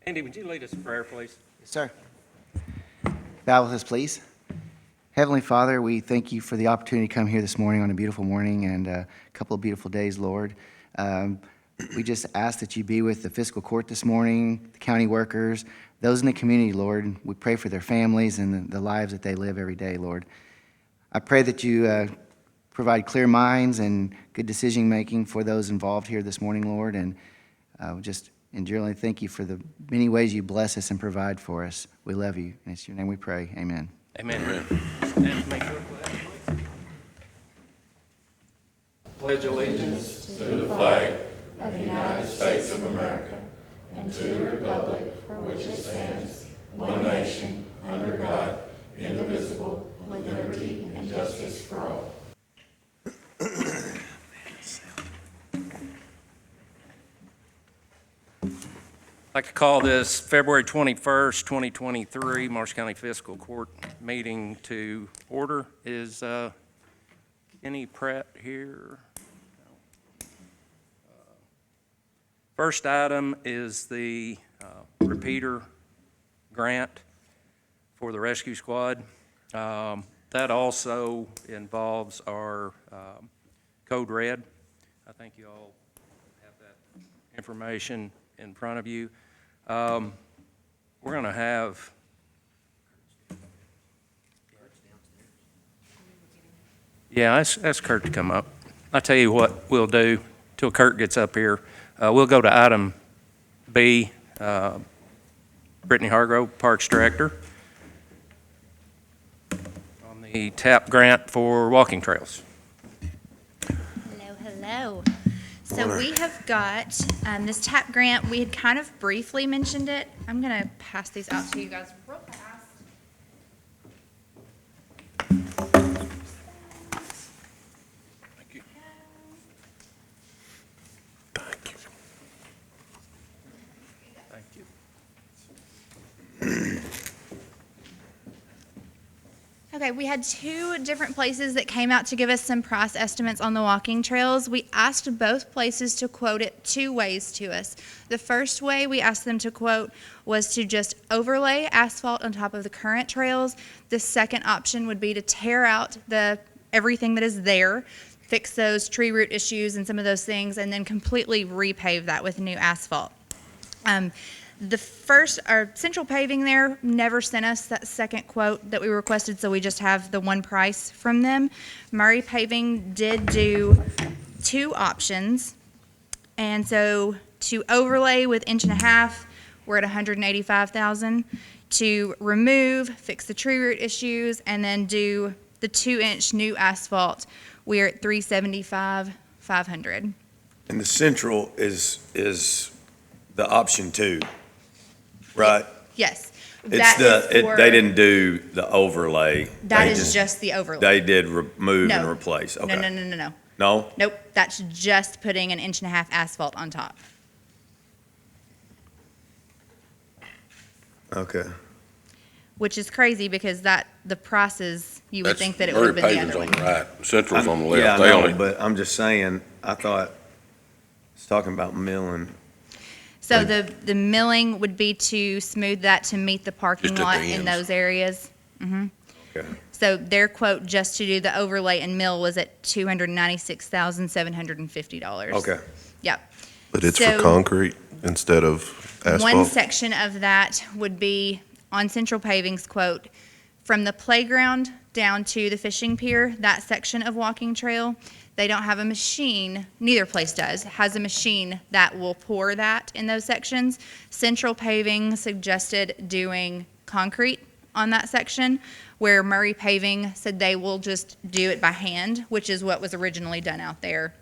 Andy, would you lead us in prayer, please? Yes, sir. Bow with us, please. Heavenly Father, we thank you for the opportunity to come here this morning on a beautiful morning and a couple of beautiful days, Lord. We just ask that you be with the fiscal court this morning, the county workers, those in the community, Lord. We pray for their families and the lives that they live every day, Lord. I pray that you provide clear minds and good decision-making for those involved here this morning, Lord, and just generally thank you for the many ways you bless us and provide for us. We love you, and it's your name we pray. Amen. Amen. Stand to make your pledge, please. Pledge allegiance to the flag of the United States of America and to the republic for which it stands, one nation, under God, indivisible, with liberty and justice for all. I'd like to call this February 21st, 2023 Marshall County Fiscal Court meeting to order. Is Kenny Pratt here? First item is the repeater grant for the rescue squad. That also involves our Code Red. I think you all have that information in front of you. We're going to have ask Kurt to come up. I'll tell you what we'll do till Kurt gets up here. We'll go to item B, Brittany Hargrove, Parks Director, on the TAP grant for walking trails. Hello. So we have got this TAP grant. We had kind of briefly mentioned it. I'm going to pass these out to you guys real fast. Thank you. Thank you. Thank you. Okay, we had two different places that came out to give us some price estimates on the walking trails. We asked both places to quote it two ways to us. The first way we asked them to quote was to just overlay asphalt on top of the current trails. The second option would be to tear out everything that is there, fix those tree root issues and some of those things, and then completely repave that with new asphalt. The first, our Central Paving there never sent us that second quote that we requested, so we just have the one price from them. Murray Paving did do two options, and so to overlay with 1.5 inches, we're at $185,000. To remove, fix the tree root issues, and then do the 2-inch new asphalt, we're at $375,500. And the central is the option 2. Right. Yes. They didn't do the overlay. That is just the overlay. They did remove and replace. Okay. No. No? Nope. That's just putting 1.5 inches asphalt on top. Okay. Which is crazy because the prices, you would think that it would have been the other way. Murray Paving's on the right, Central's on the left. Yeah, I They know, only- but I'm just saying, I thought it's talking about milling. So the milling would be to smooth that to meet the parking Just at lot the in ends. those areas. Okay. So their quote just to do the overlay and mill was at $296,750. Okay. Yep. But it's So- for concrete instead of asphalt? One section of that would be on Central Paving's quote, from the playground down to the fishing pier, that section of walking trail, they don't have a machine, neither place has a machine that will pour that in those sections. Central Paving suggested doing concrete on that section, where Murray Paving said they will just do it by hand, which is what was originally done out there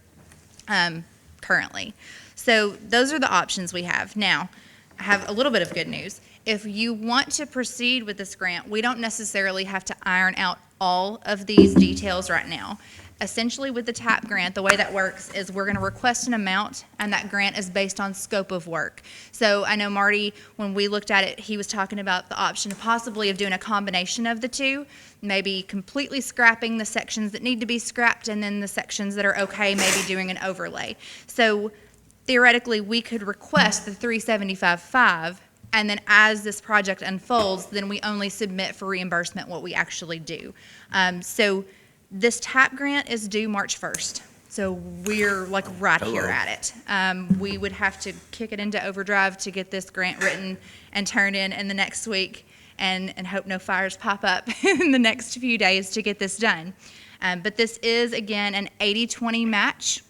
currently. So those are the options we have. Now, I have a little bit of good news. If you want to proceed with this grant, we don't necessarily have to iron out all of these details right now. Essentially, with the TAP grant, the way that works is we're going to request an amount, and that grant is based on scope of work. So I know Marty, when we looked at it, he was talking about the option possibly of doing a combination of the two, maybe completely scrapping the sections that need to be scrapped, and then the sections that are okay, maybe doing an overlay. So theoretically, we could request the $375,500 And then as this project unfolds, then we only submit for reimbursement what we actually do. So this TAP grant is due March 1st. So we're like right here at it. We would have to kick it into overdrive to get this grant written and turned in the next week, and hope no fires pop up in the next few days to get this done. But this is, again, an 80-20 match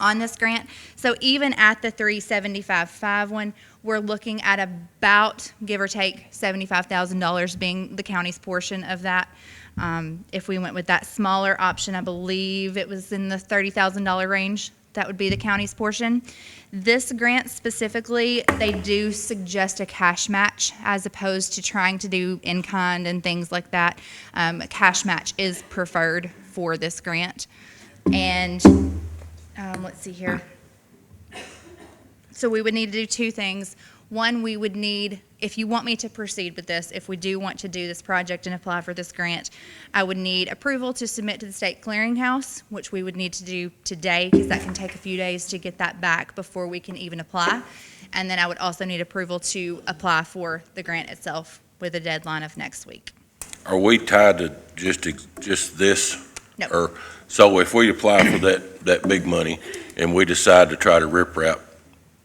on this grant. So even at the 375.5 one, we're looking at about, give or take, $75,000 being the county's portion of that. If we went with that smaller option, I believe it was in the $30,000 range. That would be the county's portion. This grant specifically, they do suggest a cash match as opposed to trying to do in-kind and things like that. A cash match is preferred for this grant. And let's see here. So we would need to do two things. One, we would need, if you want me to proceed with this, if we do want to do this project and apply for this grant, I would need approval to submit to the state clearinghouse, which we would need to do today because that can take a few days to get that back before we can even apply. And then I would also need approval to apply for the grant itself with a deadline of next week. Are we tied to just this? No. Or, so if we apply for that big money and we decide to try to riprap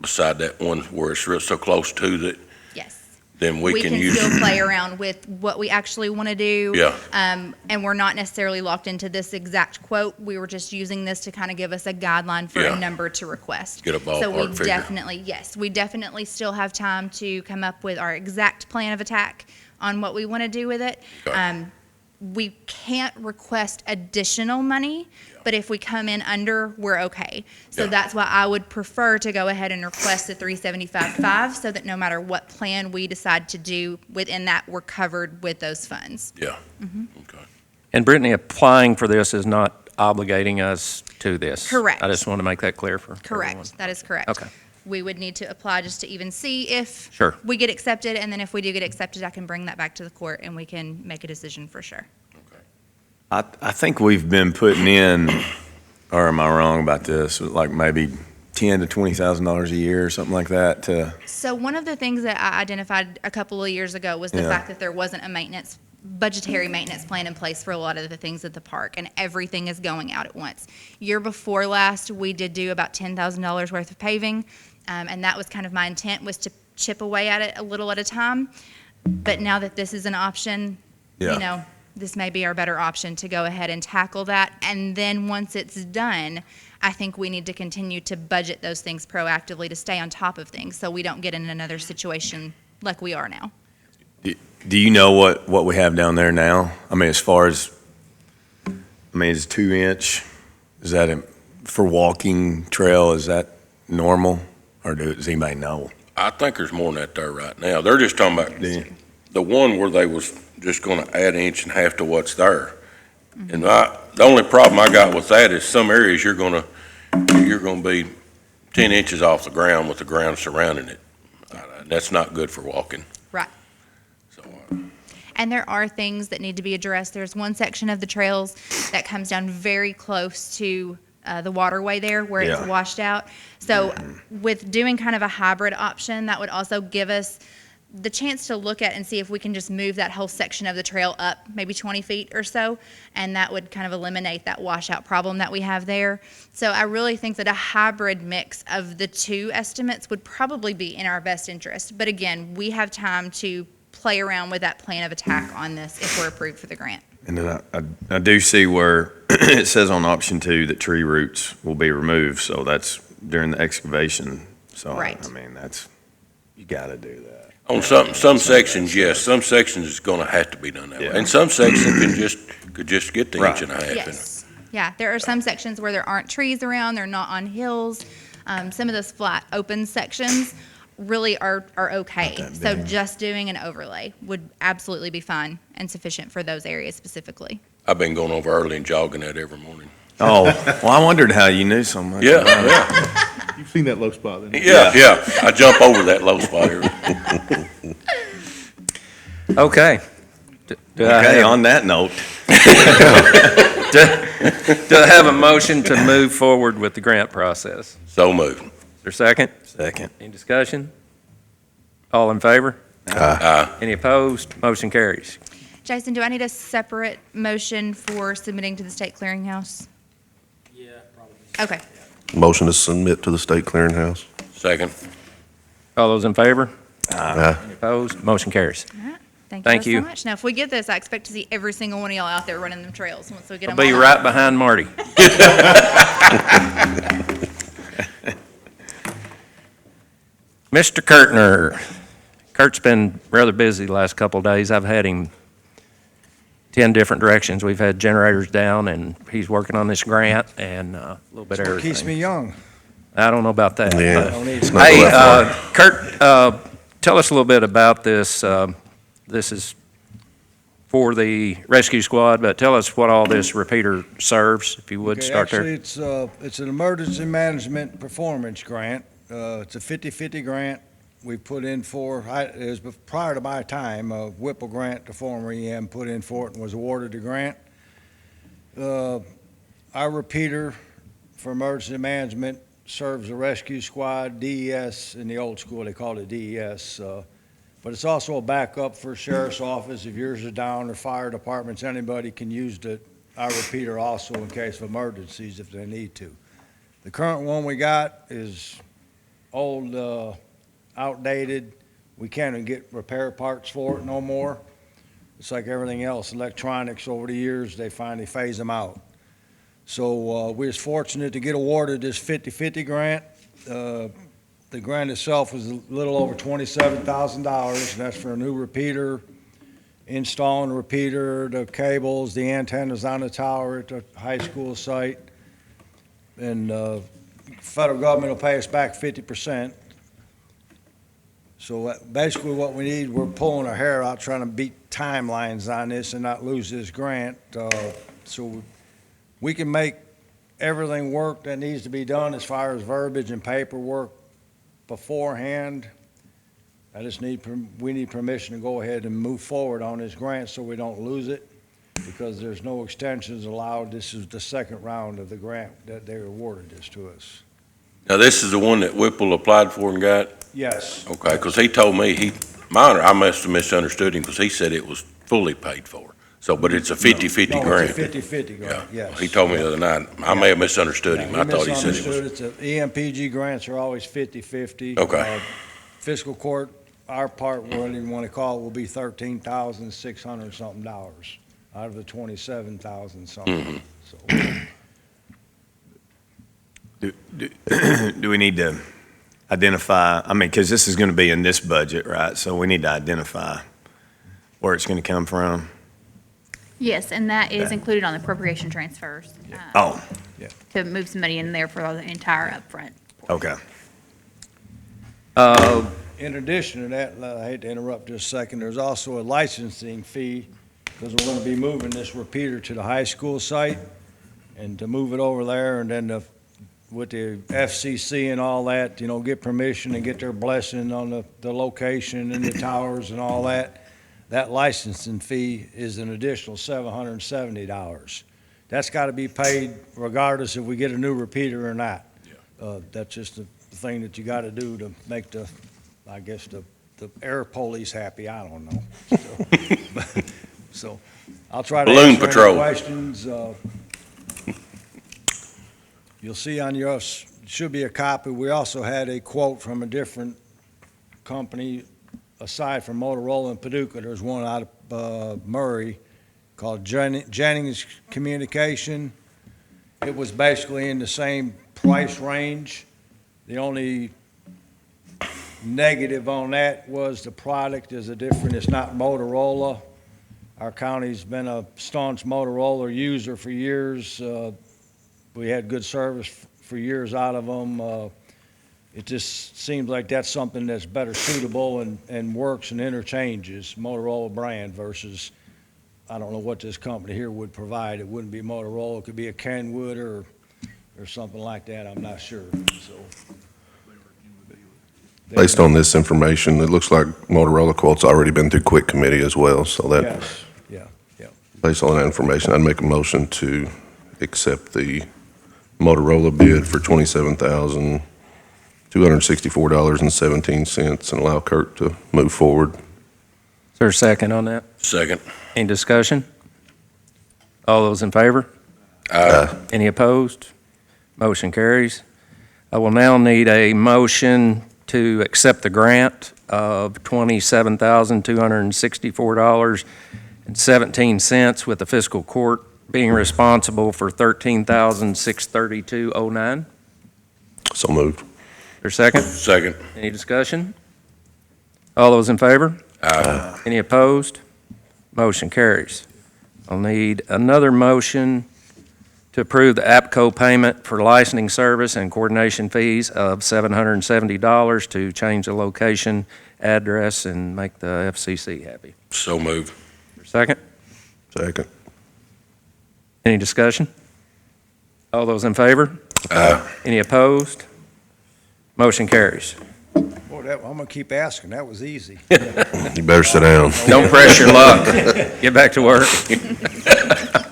beside that one where it's so close to that, Yes. then we can We use. can still play around with what we actually want to do. Yeah. And we're not necessarily locked into this exact quote. We were just using this to kind of give us a guideline for Yeah. a number to request. Get a So we ballpark figure. definitely, yes, we definitely still have time to come up with our exact plan of attack on what we want to do with it. Okay. We can't request additional money, but if we come in under, we're okay. So Yeah. that's why I would prefer to go ahead and request the 375.5 so that no matter what plan we decide to do within that, we're covered with those funds. Yeah. Mm-hmm. Okay. And Brittany, applying for this is not obligating us to this. Correct. I just want to make that clear for everyone. Correct, that is correct. Okay. We would need to apply just to even see if Sure. we get accepted, and then if we do get accepted, I can bring that back to the court and we can make a decision for sure. I think we've been putting in, or am I wrong about this, like maybe $10,000 to $20,000 a year or something like that to, So one of the things that I identified a couple of years ago was the Yeah. fact that there wasn't a budgetary maintenance plan in place for a lot of the things at the park, and everything is going out at once. Year before last, we did do about $10,000 worth of paving, and that was kind of my intent, was to chip away at it a little at a time. But now that this is an option, Yeah. you know, this may be our better option to go ahead and tackle that. And then once it's done, I think we need to continue to budget those things proactively to stay on top of things so we don't get in another situation like we are now. do you know what we have down there now? I mean, as far as, is 2-inch, is that for walking trail, is that normal? Or does anybody know? I think there's more than that there right now. They're just talking about Yeah. the one where they was just gonna add 1.5 to what's there. And the only problem I got with that is some areas you're gonna be 10 inches off the ground with the ground surrounding it. That's not good for walking. Right. So, And there are things that need to be addressed. There's one section of the trails that comes down very close to the waterway there where it's Yeah. washed out. So with doing kind of a hybrid option, that would also give us the chance to look at and see if we can just move that whole section of the trail up maybe 20 feet or so, and that would kind of eliminate that washout problem that we have there. So I really think that a hybrid mix of the two estimates would probably be in our best interest. But again, we have time to play around with that plan of attack on this if we're approved for the grant. And then I do see where it says on option 2 that tree roots will be removed, so that's during the excavation. So, Right. I mean, you gotta do that. on some sections, yes, some sections is gonna have to be done that way. Yeah. And some sections could just get the Right. 1.5 inch. Yes, yeah, there are some sections where there aren't trees around, they're not on hills. Some of those flat, open sections really are okay. Not that So big. just doing an overlay would absolutely be fine and sufficient for those areas specifically. I've been going over early and jogging that every morning. Oh, well, I wondered how you knew so much. Yeah, about it. yeah. You've seen that low spot, then? Yeah. I jump over that low spot here. Okay. Do I Okay, have- on that note, do I have a motion to move forward with the grant process? So moved. Is there a second? second. Any discussion? All in favor? Aye. Any opposed? Motion carries. Jason, do I need a separate motion for submitting to the state clearinghouse? Yeah, probably. Okay. Motion to submit to the state clearinghouse. Second. All those in favor? Aye. Any opposed? Motion carries. All right. Thank Thank you you. so much. Now, if we get this, I expect to see every single one of y'all out there running them trails once we get I'll them be all right done. behind Marty. Mr. Kurtner. Kurt's been rather busy the last couple of days. I've had him 10 different directions. We've had generators down, and he's working on this grant and a little bit of everything. Keeps me young. I don't know about that. Yeah. but- Don't need It's it. not Hey, that far. Kurt, tell us a little bit about this. This is for the rescue squad, but tell us what all this repeater serves, if you would, Okay, start actually, there. it's an emergency management performance grant. It's a 50/50 grant. We put in it was prior to my time, Whipple Grant, the former EM, put in for it and was awarded the grant. Our repeater for emergency management serves the rescue squad, DES, in the old school, they called it DES. But it's also a backup for sheriff's office. If yours is down, or fire departments, anybody can use our repeater also in case of emergencies if they need to. The current one we got is old, outdated. We can't even get repair parts for it no more. It's like everything else, electronics over the years, they finally phase them out. So we was fortunate to get awarded this 50/50 grant. The grant itself was a little over $27,000, and that's for a new repeater, installing the repeater, the cables, the antennas on the tower at the high school site. And federal government will pay us back 50%. So basically what we need, we're pulling our hair out trying to beat timelines on this and not lose this grant. So we can make everything work that needs to be done as far as verbiage and paperwork beforehand. We need permission to go ahead and move forward on this grant so we don't lose it, because there's no extensions allowed. This is the second round of the grant that they awarded this to us. Now, this is the one that Whipple applied for and got? Yes. Okay, because he told me, I must have misunderstood him, because he said it was fully paid for. So, but it's a 50/50 No, grant. it's a 50/50 grant, yes. He told me the other night. I may have misunderstood him. Yeah, I thought he said it was. misunderstood. It's EMPG grants are always 50/50. Okay. Fiscal court, our part, whatever you want to call it, will be $13,600 something dollars out of the 27,000 something. Mhm. So, Do we need to identify, I mean, because this is going to be in this budget, right? So we need to identify where it's going to come from. Yes, and that is Okay. included on the appropriation transfers. Oh, To move some money in there for the entire upfront. okay. in addition to that, I hate to interrupt just a second, there's also a licensing fee, because we're going to be moving this repeater to the high school site, and to move it over there, and then with the FCC and all that, get permission and get their blessing on the location and the towers and all that. That licensing fee is an additional $770. That's got to be paid regardless if we get a new repeater or not. That's just the thing that you got to do to make the air police happy. I don't know. So I'll try to Balloon answer any patrol. questions. You'll see on yours, should be a copy. We also had a quote from a different company aside from Motorola and Paducah. There's one out of Murray called Jennings Communication. It was basically in the same price range. The only negative on that was the product is it's not Motorola. Our county's been a staunch Motorola user for years. We had good service for years out of them. It just seems like that's something that's better suitable and works and interchanges, Motorola brand versus, I don't know what this company here would provide. It wouldn't be Motorola. It could be a Kenwood or something like that. I'm not sure, so. Based on this information, it looks like Motorola quote's already been through quick committee as well, so that, Yes, yeah. based on that information, I'd make a motion to accept the Motorola bid for $27,200 $264.17 and allow Kurt to move forward. Is there a second on that? Second. Any discussion? All those in favor? Any opposed? Motion carries. I will now need a motion to accept the grant of $27,264.17 with the fiscal court being responsible for $13,632.09. So moved. There a second? Second. Any discussion? All those in favor? Any opposed? Motion carries. I'll need another motion to approve the APCO payment for licensing service and coordination fees of $770 to change the location, address, and make the FCC happy. So moved. Second? Second. Any discussion? All those in favor? Any opposed? Motion carries. Boy, I'm gonna keep asking. That was easy. You better sit down. Don't press your luck. Get back to work.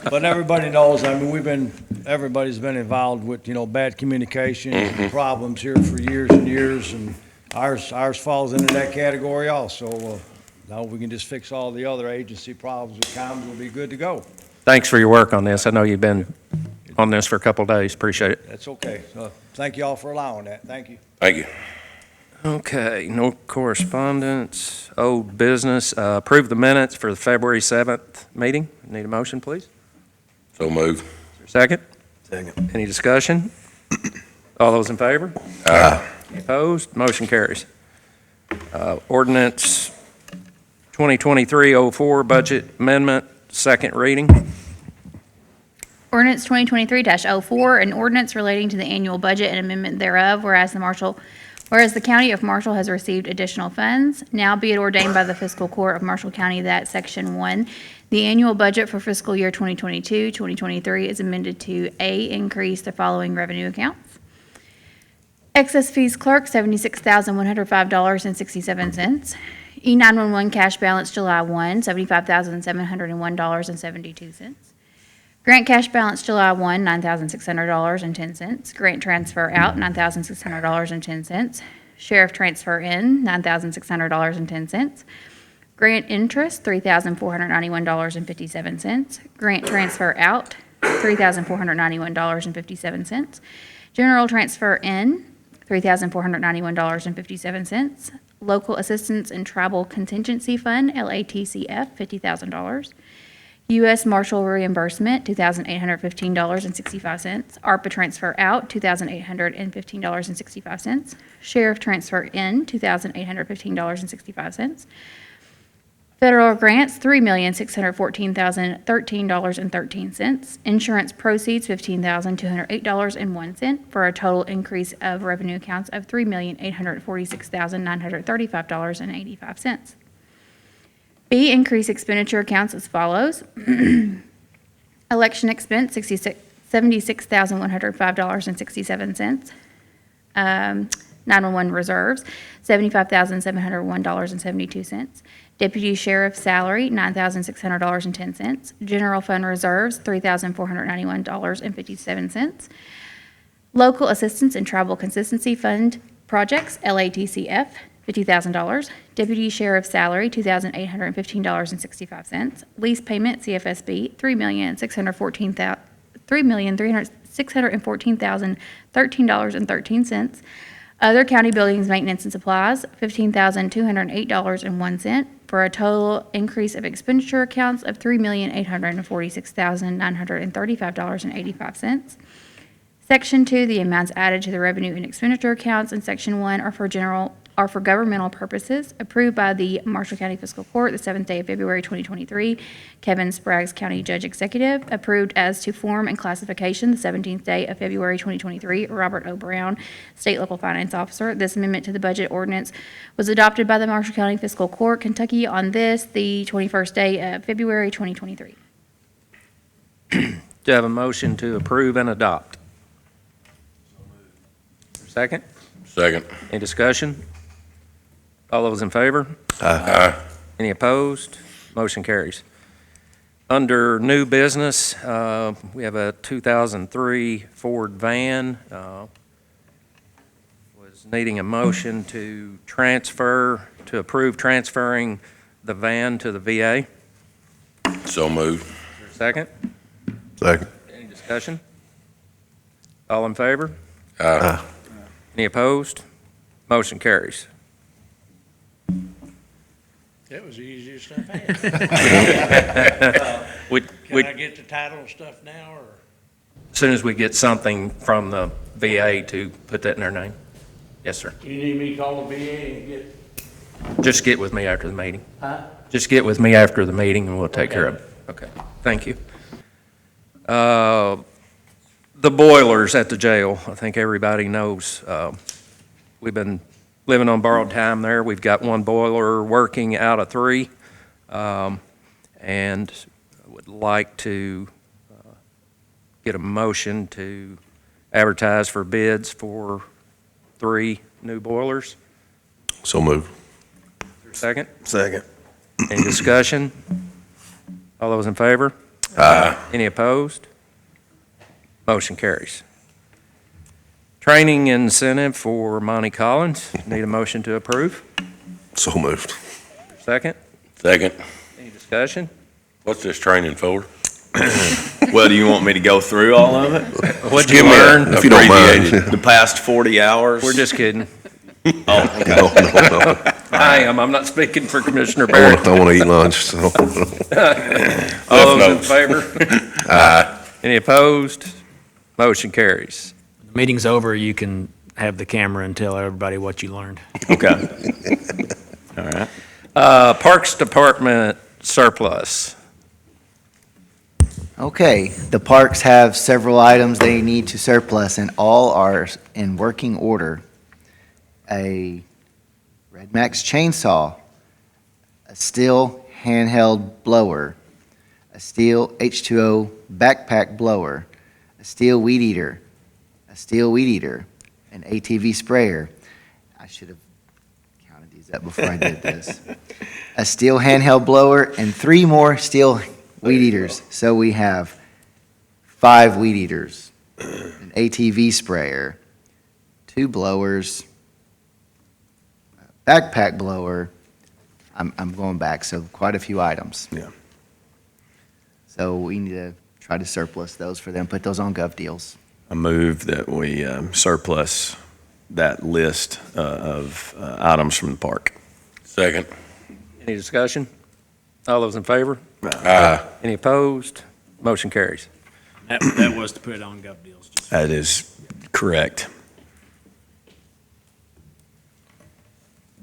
But everybody knows, I mean, everybody's been involved with, bad communication and problems here for years and years, and ours falls into that category also. Now we can just fix all the other agency problems with comms, we'll be good to go. Thanks for your work on this. I know you've been on this for a couple of days. Appreciate it. That's okay. Thank you all for allowing that. Thank you. Thank you. Okay, no correspondence, old business. Approve the minutes for the February 7th meeting. Need a motion, please? So moved. Is there a second? Second. Any discussion? All those in favor? Any opposed? Motion carries. Ordinance 2023-04, budget amendment, second reading. Ordinance 2023-04, an ordinance relating to the annual budget and amendment thereof, whereas the County of Marshall has received additional funds, now be it ordained by the Fiscal Court of Marshall County that Section 1, the annual budget for fiscal year 2022-2023 is amended to A, increase the following revenue accounts. Excess fees clerk, $76,105.67. E911 cash balance July 1, $75,701.72. Grant cash balance July 1, $9,600.10. Grant transfer out, $9,600.10. Sheriff transfer in, $9,600.10. Grant interest, $3,491.57. Grant transfer out, $3,491.57. General transfer in, $3,491.57. Local Assistance and Tribal Contingency Fund, LATCF, $50,000. U.S. Marshal reimbursement, $2,815.65. ARPA transfer out, $2,815.65. Sheriff transfer in, $2,815.65. Federal grants, $3,614,013.13. Insurance proceeds, $15,208.01, for a total increase of revenue accounts of $3,846,935.85. B, increase expenditure accounts as follows. Election expense, $76,105.67. 911 reserves, $75,701.72. Deputy Sheriff salary, $9,600.10. General Fund reserves, $3,491.57. Local Assistance and Tribal Consistency Fund projects, LATCF, $50,000. Deputy Sheriff salary, $2,815.65. Lease payment, CFSB, $3,614,013.13. Other county buildings, maintenance and supplies, $15,208.01, for a total increase of expenditure accounts of $3,846,935.85. Section 2, the amounts added to the revenue and expenditure accounts in Section 1 are for governmental purposes, approved by the Marshall County Fiscal Court the 7th day of February 2023. Kevin Spraggs, County Judge Executive, approved as to form and classification the 17th day of February 2023. Robert O. Brown, State Local Finance Officer. This amendment to the budget ordinance was adopted by the Marshall County Fiscal Court, Kentucky, on the 21st day of February 2023. Do you have a motion to approve and adopt? Second? Second. Any discussion? All those in favor? Any opposed? Motion carries. Under new business, we have a 2003 Ford van. Was is needing a motion to approve transferring the van to the VA. So moved. Second? Second. Any discussion? All in favor? Aye. Any opposed? Motion carries. That was the easiest I've had. We- Can I get the title and stuff now, or? As soon as we get something from the VA to put that in their name. Yes, sir. You need me to call the VA and get, Just get with me after the meeting. huh? Just get with me after the meeting and we'll take care of it. Okay, thank you. The boilers at the jail, I think everybody knows. We've been living on borrowed time there. We've got one boiler working out of 3. And I would like to get a motion to advertise for bids for 3 new boilers. So moved. Second? Second. Any discussion? All those in favor? Aye. Any opposed? Motion carries. Training incentive for Monty Collins. Need a motion to approve. So moved. Second? Second. Any discussion? What's this training for? Well, do you want me to go through all of it? What'd Give you me a- learn? If you don't mind. abbreviated. The past 40 hours? We're just kidding. No. I am. I'm not speaking for Commissioner I Barrett. want to eat lunch, so. All those in notes. favor? Aye. Any opposed? Motion carries. When the meeting's over, you can have the camera and tell everybody what you learned. Okay. All right. Parks Department surplus. Okay, the parks have several items they need to surplus, and all are in working order. A Red Max chainsaw, a steel handheld blower, a steel H2O backpack blower, a steel weed eater, an ATV sprayer. I should have counted these up before I did this. A steel handheld blower, and 3 more steel weed eaters. So we have 5 weed eaters, an ATV sprayer, 2 blowers, a backpack blower. I'm going back, so quite a few items. Yeah. So we need to try to surplus those for them, put those on gov deals. I move that we surplus that list of items from the park. Second. Any discussion? All those in favor? Aye. Any opposed? Motion carries. That was to put it on Gov Deals. That is correct.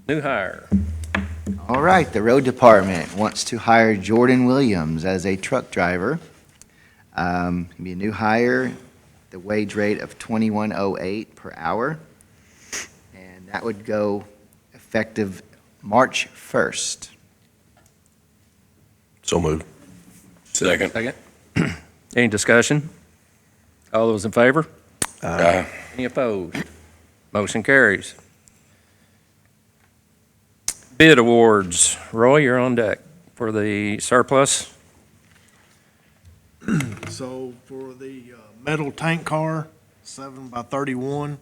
New hire. All right, the road department wants to hire Jordan Williams as a truck driver. He'll be a new hire, the wage rate of $21.08 per hour. And that would go effective March 1st. So moved. Second. Second. Any discussion? All those in favor? Aye. Any opposed? Motion carries. Bid awards. Roy, you're on deck for the surplus. So for the metal tank car, 7x31,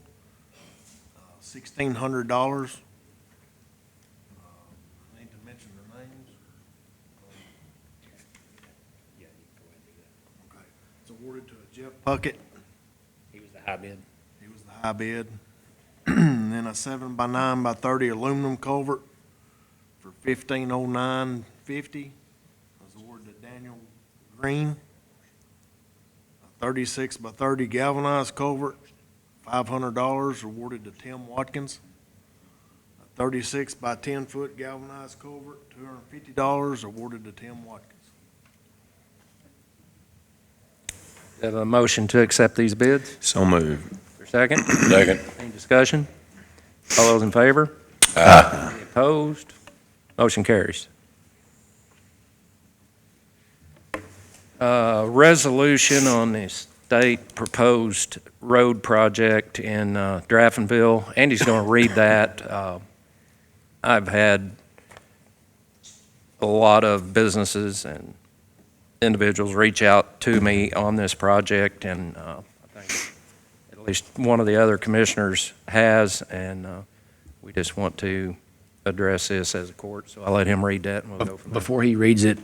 $1,600. I need to mention their names. Okay. It's awarded to Jeff Puckett. He was the high bid. He was the high bid. And then a 7x9x30 aluminum culvert for $1,509.50 was awarded to Daniel Green. A 36x30 galvanized culvert, $500 awarded to Tim Watkins. A 36x10-foot galvanized culvert, $250 awarded to Tim Watkins. Have a motion to accept these bids. So moved. Second. Second. Any discussion? All those in favor? Aye. Any opposed? Motion carries. Resolution on the state proposed road project in Draftonville. Andy's going to read that. I've had a lot of businesses and individuals reach out to me on this project, and I think at least one of the other commissioners has, and we just want to address this as a court. So I'll let him read that, and we'll go from there. Before he reads it,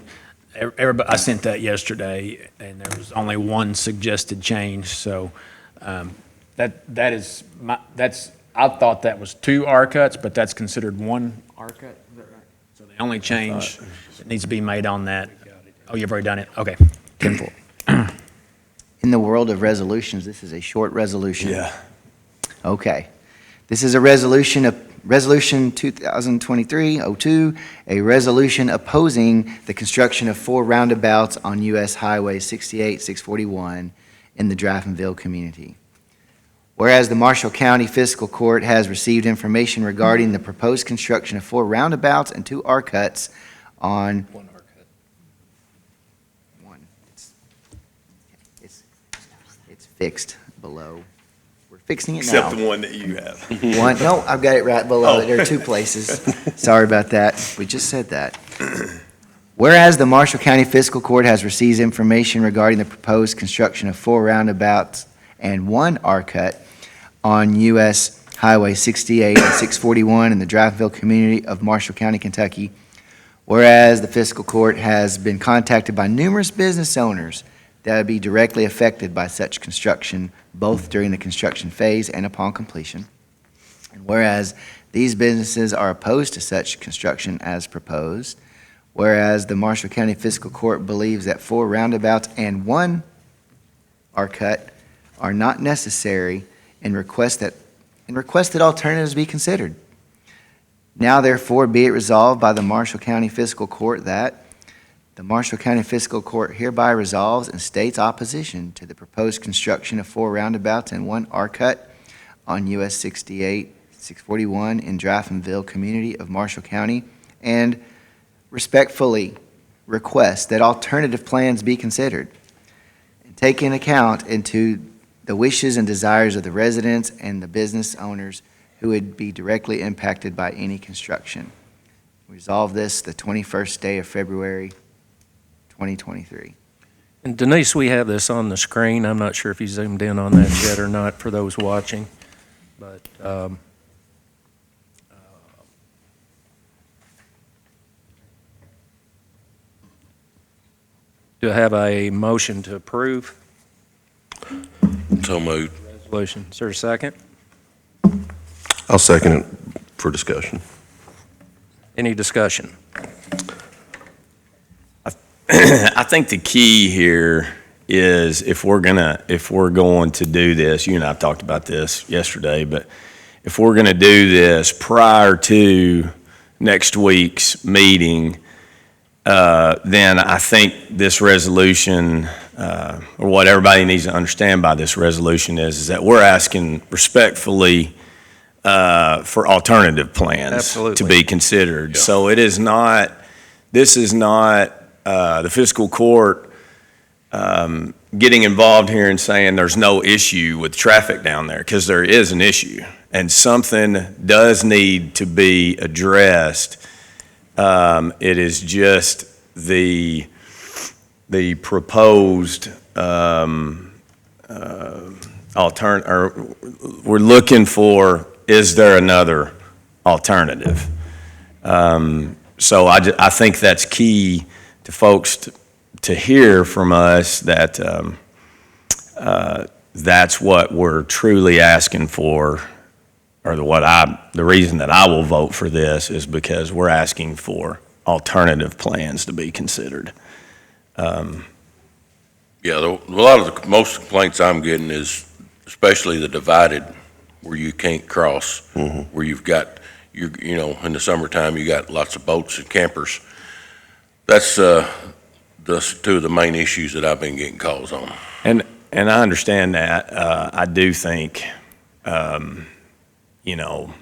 everybody, I sent that yesterday, and there was only one suggested change, so that is I thought that was 2 R cuts, but that's considered 1 R cut. Is that right? So the only change that needs to be made on that. Oh, you've already done it? Okay. 10-4. In the world of resolutions, this is a short resolution. Yeah. Okay. This is a Resolution 2023-02, a resolution opposing the construction of 4 roundabouts on U.S. Highway 68, 641 in the Draftonville community. Whereas the Marshall County Fiscal Court has received information regarding the proposed construction of 4 roundabouts and 2 R cuts on... 1 R cut. 1. It's fixed below. We're fixing it now. Except the one that you have. 1, no, I've got it right below it. There are 2 places. Sorry about that. We just said that. Whereas the Marshall County Fiscal Court has received information regarding the proposed construction of 4 roundabouts and 1 R cut on U.S. Highway 68 and 641 in the Draftonville community of Marshall County, Kentucky. Whereas the Fiscal Court has been contacted by numerous business owners that would be directly affected by such construction, both during the construction phase and upon completion. And whereas these businesses are opposed to such construction as proposed, whereas the Marshall County Fiscal Court believes that 4 roundabouts and 1 R cut are not necessary and request that alternatives be considered. Now therefore be it resolved by the Marshall County Fiscal Court that the Marshall County Fiscal Court hereby resolves and states opposition to the proposed construction of 4 roundabouts and 1 R cut on US 68, 641 in Draftonville community of Marshall County, and respectfully request that alternative plans be considered, and take into account the wishes and desires of the residents and the business owners who would be directly impacted by any construction. Resolve this the 21st day of February, 2023. And Denise, we have this on the screen. I'm not sure if you zoomed in on that yet or not for those watching, but do I have a motion to approve So moved. resolution? Is there a second? I'll second it for discussion. Any discussion? I think the key here is if we're going to do this, you and I talked about this yesterday, but if we're going to do this prior to next week's meeting, then I think this resolution, or what everybody needs to understand by this resolution is that we're asking respectfully for alternative plans Absolutely. to be considered. Yeah. So this is not the fiscal court getting involved here and saying there's no issue with traffic down there, because there is an issue, and something does need to be addressed. It is just the proposed we're looking for, is there another alternative? So I think that's key to folks to hear from us, that that's what we're truly asking for, or the reason that I will vote for this is because we're asking for alternative plans to be considered. Yeah, a lot of the, most complaints I'm getting is especially the divided where you can't cross, where you've got, you know, in the summertime, you got lots of boats and campers. That's the 2 of the main issues that I've been getting calls on. And I understand that. I do think, you know,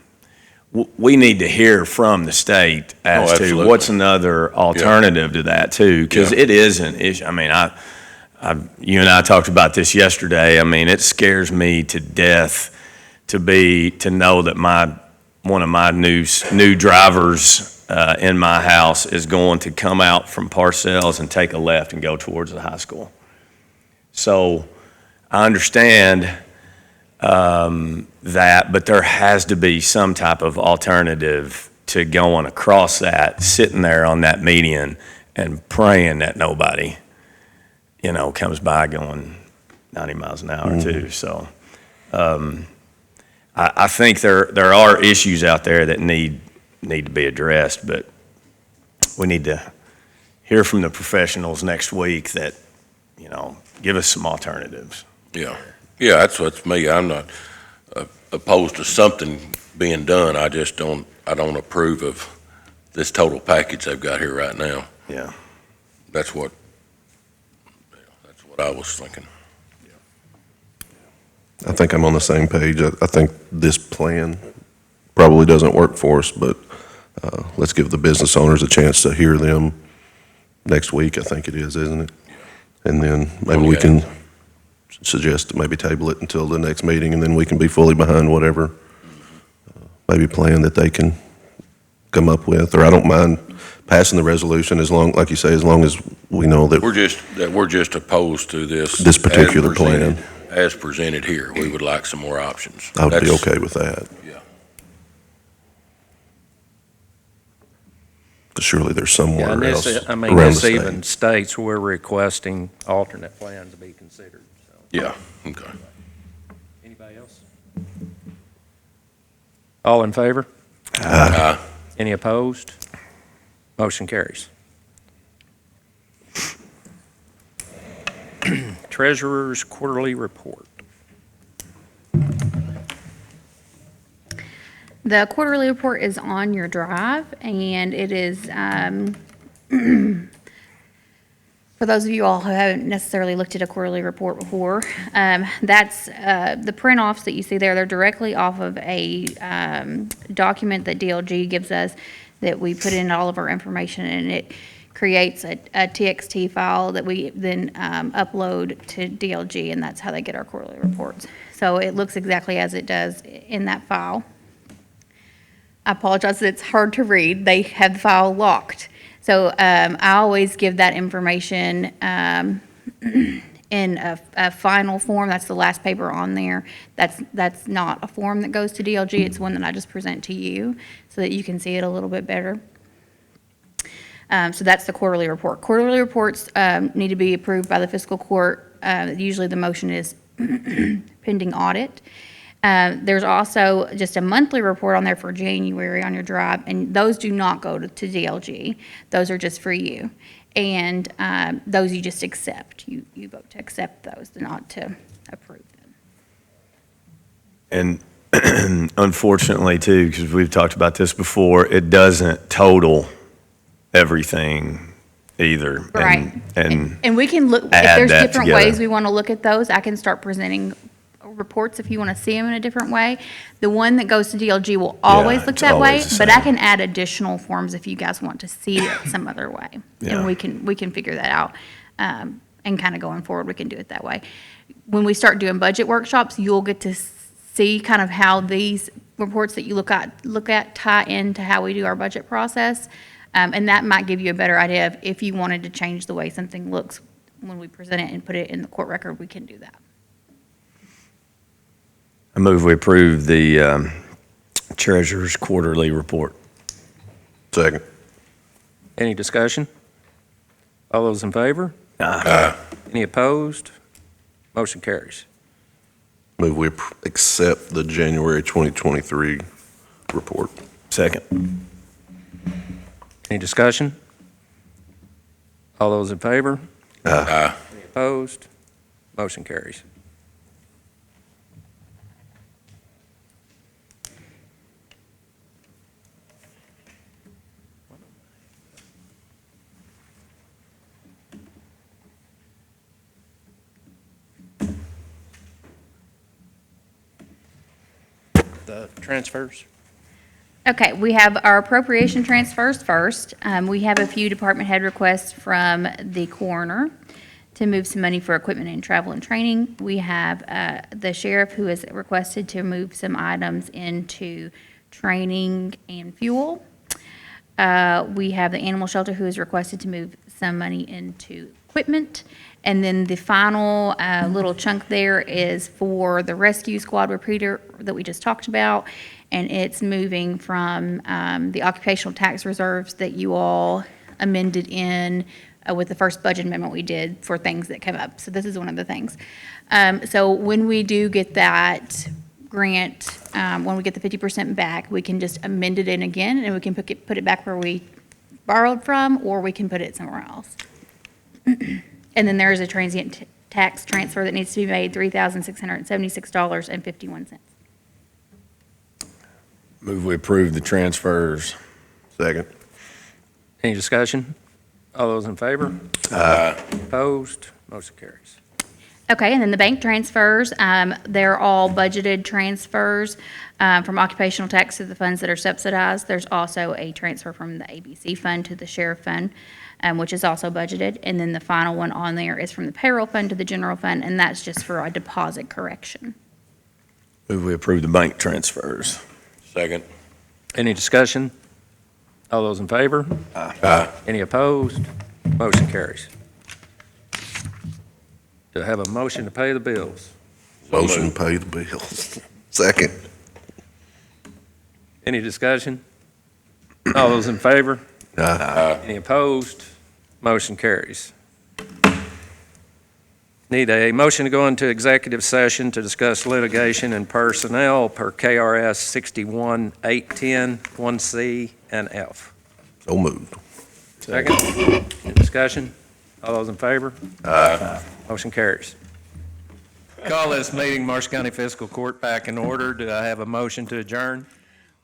we need to hear from the state as to absolutely. what's another alternative to that too, because Yeah. it is an issue. I mean, you and I talked about this yesterday. I mean, it scares me to death to know that one of my new drivers in my house is going to come out from Parcells and take a left and go towards the high school. So I understand that, but there has to be some type of alternative to going across that, sitting there on that median and praying that nobody, comes by going 90 miles an hour too. So I think there are issues out there that need to be addressed, but we need to hear from the professionals next week that, give us some alternatives. Yeah, that's what's me. I'm not opposed to something being done. I just don't approve of this total package they've got here right now. Yeah. That's what I was thinking. I think I'm on the same page. I think this plan probably doesn't work for us, but let's give the business owners a chance to hear them next week, I think it is, isn't it? And then maybe we can suggest to maybe table it until the next meeting, and then we can be fully behind whatever maybe plan that they can come up with. Or I don't mind passing the resolution as long, like you say, as long as we know that We're just opposed to this particular plan. As presented here. We would like some more options. I would be That's- okay with that. Yeah. But surely there's Yeah, somewhere and else this, I mean, around the this state. even states we're requesting alternate plans to be considered, so. Yeah, okay. Anybody else? All in favor? Any opposed? Motion carries. Treasurer's Quarterly Report. The quarterly report is on your drive, and it is, for those of you all who haven't necessarily looked at a quarterly report before, that's, the print-offs that you see there, they're directly off of a document that DLG gives us that we put in all of our information, and it creates a TXT file that we then upload to DLG, and that's how they get our quarterly reports. So it looks exactly as it does in that file. I apologize that it's hard to read. They have the file locked. So I always give that information in a final form. That's the last paper on there. That's not a form that goes to DLG. It's one that I just present to you so that you can see it a little bit better. So that's the quarterly report. Quarterly reports need to be approved by the fiscal court. Usually the motion is pending audit. There's also just a monthly report on there for January on your drive, and those do not go to DLG. Those are just for you. And those you just accept. You vote to accept those, not to approve them. And unfortunately, too, because we've talked about this before, it doesn't total everything either. Right. And we can look, if add there's that different together. ways we want to look at those, I can start presenting reports if you want to see them in a different way. The one that goes to DLG will always look it's that way, always the but I same. can add additional forms if you guys want to see it some other way. Yeah. And we can figure that out. And kind of going forward, we can do it that way. When we start doing budget workshops, you'll get to see kind of how these reports that you look at tie into how we do our budget process. And that might give you a better idea of if you wanted to change the way something looks when we present it and put it in the court record, we can do that. I move we approve the treasurer's quarterly report. Second. Any discussion? All those in favor? Any opposed? Motion carries. Move we accept the January 2023 report. Second. Any discussion? All those in favor? Any opposed? Motion carries. The transfers? Okay, we have our appropriation transfers first. We have a few department head requests from the coroner to move some money for equipment and travel and training. We have the sheriff who has requested to move some items into training and fuel. We have the animal shelter who has requested to move some money into equipment. And then the final little chunk there is for the rescue squad repeater that we just talked about. And it's moving from the occupational tax reserves that you all amended in with the first budget amendment we did for things that come up. So this is one of the things. So when we do get that grant, when we get the 50% back, we can just amend it in again, and we can put it back where we borrowed from, or we can put it somewhere else. And then there is a transient tax transfer that needs to be made, $3,676.51. Move we approve the transfers. Second. Any discussion? All those in favor? Opposed? Motion carries. Okay, and then the bank transfers, they're all budgeted transfers from occupational tax to the funds that are subsidized. There's also a transfer from the ABC fund to the sheriff fund, which is also budgeted. And then the final one on there is from the payroll fund to the general fund, and that's just for a deposit correction. Move we approve the bank transfers. Second. Any discussion? All those in favor? Any opposed? Motion carries. Do I have a motion to pay the bills? Motion to pay the bills. Second. Any discussion? All those in favor? Any opposed? Motion carries. Need a motion to go into executive session to discuss litigation and personnel per KRS 61-810, 1C and F. So moved. Second. Any discussion? All those in favor? Motion carries. Call this meeting, Marshall County Fiscal Court, back in order. Do I have a motion to adjourn?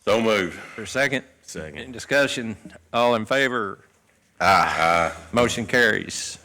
So moved. For a second? Second. Any discussion? All in favor? Motion carries.